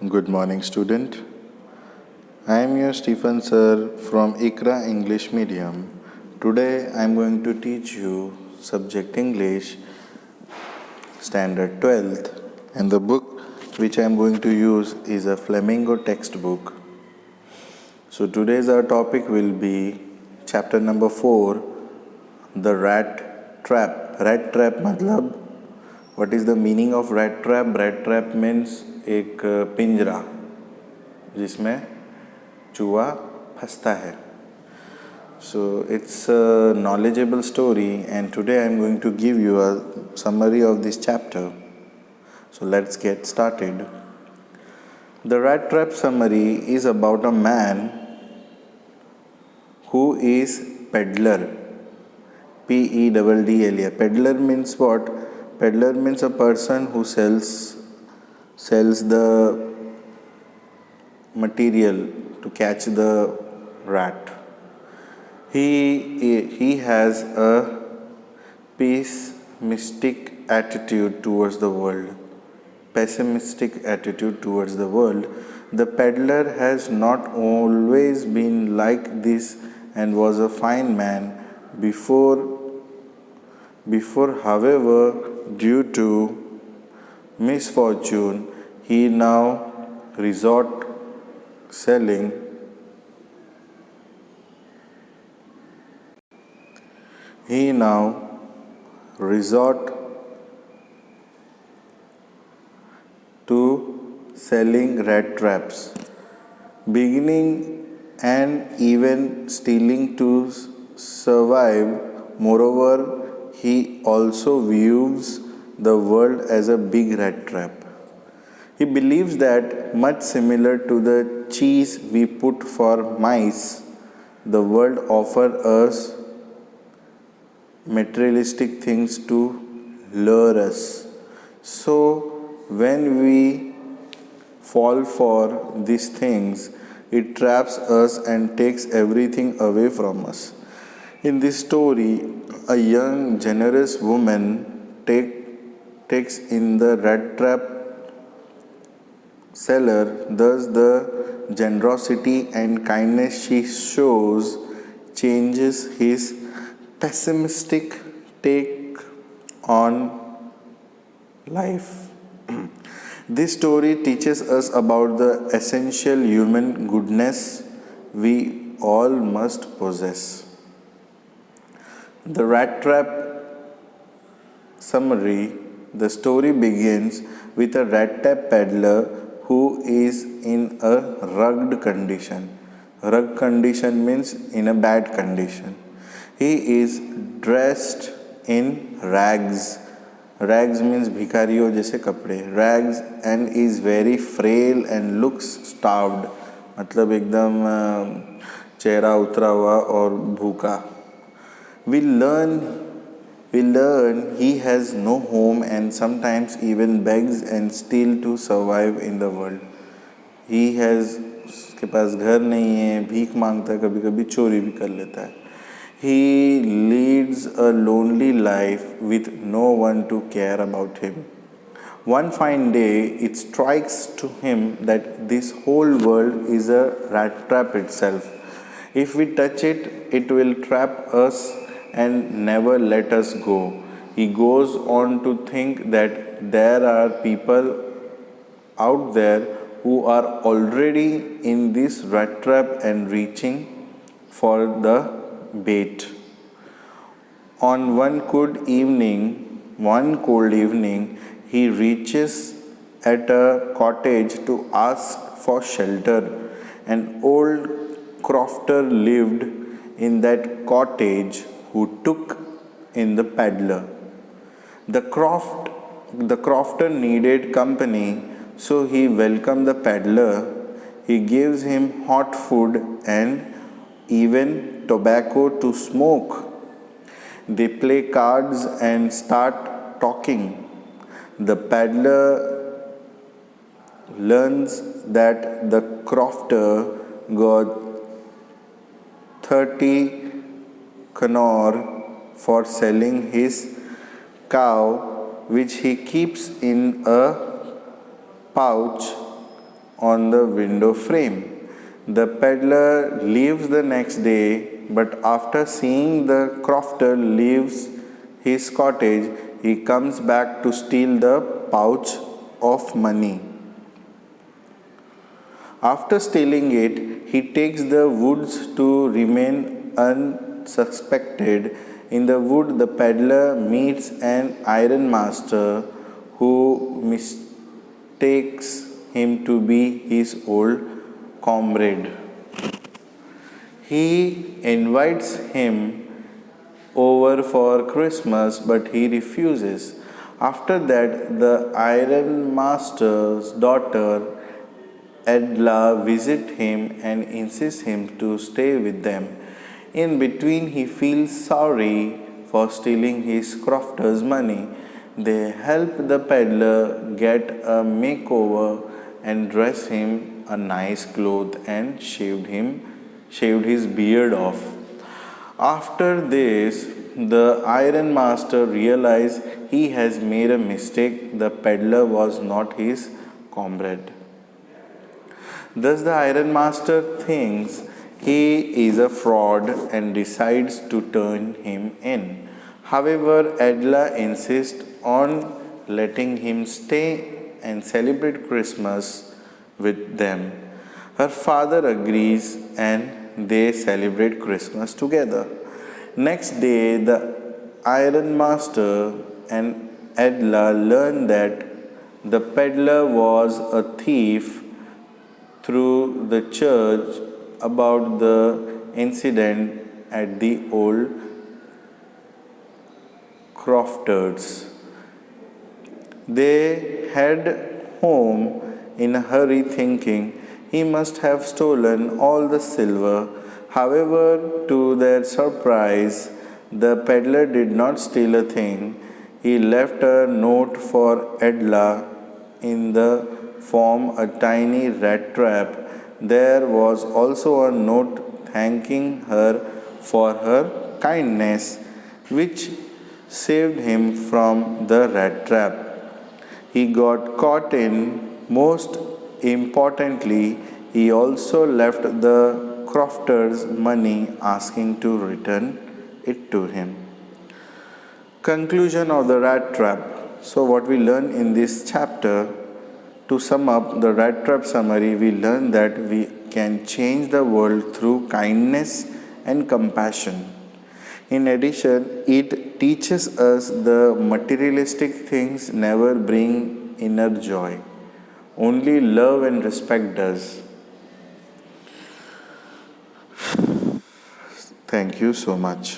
Good morning, student. I am your Stephen sir from ICRA English Medium. Today I am going to teach you subject English, standard 12th, and the book which I am going to use is a Flamingo textbook. So today's our topic will be chapter number 4, the rat trap. Rat trap matlab, what is the meaning of rat trap? Rat trap means एक पिंजरा जिसमें चूहा फंसता है. So it's a knowledgeable story, and today I'm going to give you a summary of this chapter. So let's get started. The rat trap summary is about a man who is peddler. Peddler. Peddler means what? Peddler means a person who sells the material to catch the rat. He has a pessimistic attitude towards the world. The peddler has not always been like this and was a fine man before, however, due to misfortune, he now resort selling to selling rat traps, beginning and even stealing to survive. Moreover, he also views the world as a big rat trap. He believes that, much similar to the cheese we put for mice, the world offers us materialistic things to lure us. So, when we fall for these things, it traps us and takes everything away from us. In this story, a young, generous woman takes in the rat trap seller. Thus, the generosity and kindness she shows changes his pessimistic take on life. This story teaches us about the essential human goodness we all must possess. The rat trap summary. The story begins with a rat trap peddler who is in a rugged condition. Rugged condition means in a bad condition. He is dressed in rags. Rags means भिखारियों जैसे कपड़े. Rags and is very frail and looks starved. मतलब एकदम चेहरा उतरा हुआ और भूखा. We learn he has no home and sometimes even begs and steals to survive in the world. उसके पास घर नहीं है, भीख मांगता है, कभी कभी चोरी भी कर लेता है. He leads a lonely life with no one to care about him. One fine day, it strikes to him that this whole world is a rat trap itself. If we touch it, it will trap us and never let us go. He goes on to think that there are people out there who are already in this rat trap and reaching for the bait. On one cold evening, he reaches at a cottage to ask for shelter. An old crofter lived in that cottage who took in the peddler. The crofter needed company, so he welcomed the peddler. He gives him hot food and even tobacco to smoke. They play cards and start talking. The peddler learns that the crofter got 30 knorr for selling his cow, which he keeps in a pouch on the window frame. The peddler leaves the next day, but after seeing the crofter leaves his cottage, he comes back to steal the pouch of money. After stealing it, he takes the woods to remain unsuspected. In the wood, the peddler meets an ironmaster who mistakes him to be his old comrade. He invites him over for Christmas, but he refuses. After that, the ironmaster's daughter Edla visits him and insists him to stay with them. In between, he feels sorry for stealing his crofter's money. They help the peddler get a makeover and dress him a nice cloth and shaved his beard off. After this, the ironmaster realized he has made a mistake. The peddler was not his comrade. Thus, the ironmaster thinks he is a fraud and decides to turn him in. However, Edla insists on letting him stay and celebrate Christmas with them. Her father agrees and they celebrate Christmas together. Next day, the ironmaster and Edla learn that the peddler was a thief through the church about the incident at the old crofters. They head home in a hurry, thinking he must have stolen all the silver. However, to their surprise, the peddler did not steal a thing. He left a note for Edla in the form a tiny rat trap. There was also a note thanking her for her kindness, which saved him from the rat trap he got caught in. Most importantly, he also left the crofter's money, asking to return it to him. Conclusion of the rat trap. So, what we learn in this chapter, to sum up the rat trap summary, we learn that we can change the world through kindness and compassion. In addition, it teaches us the materialistic things never bring inner joy. Only love and respect does. Thank you so much.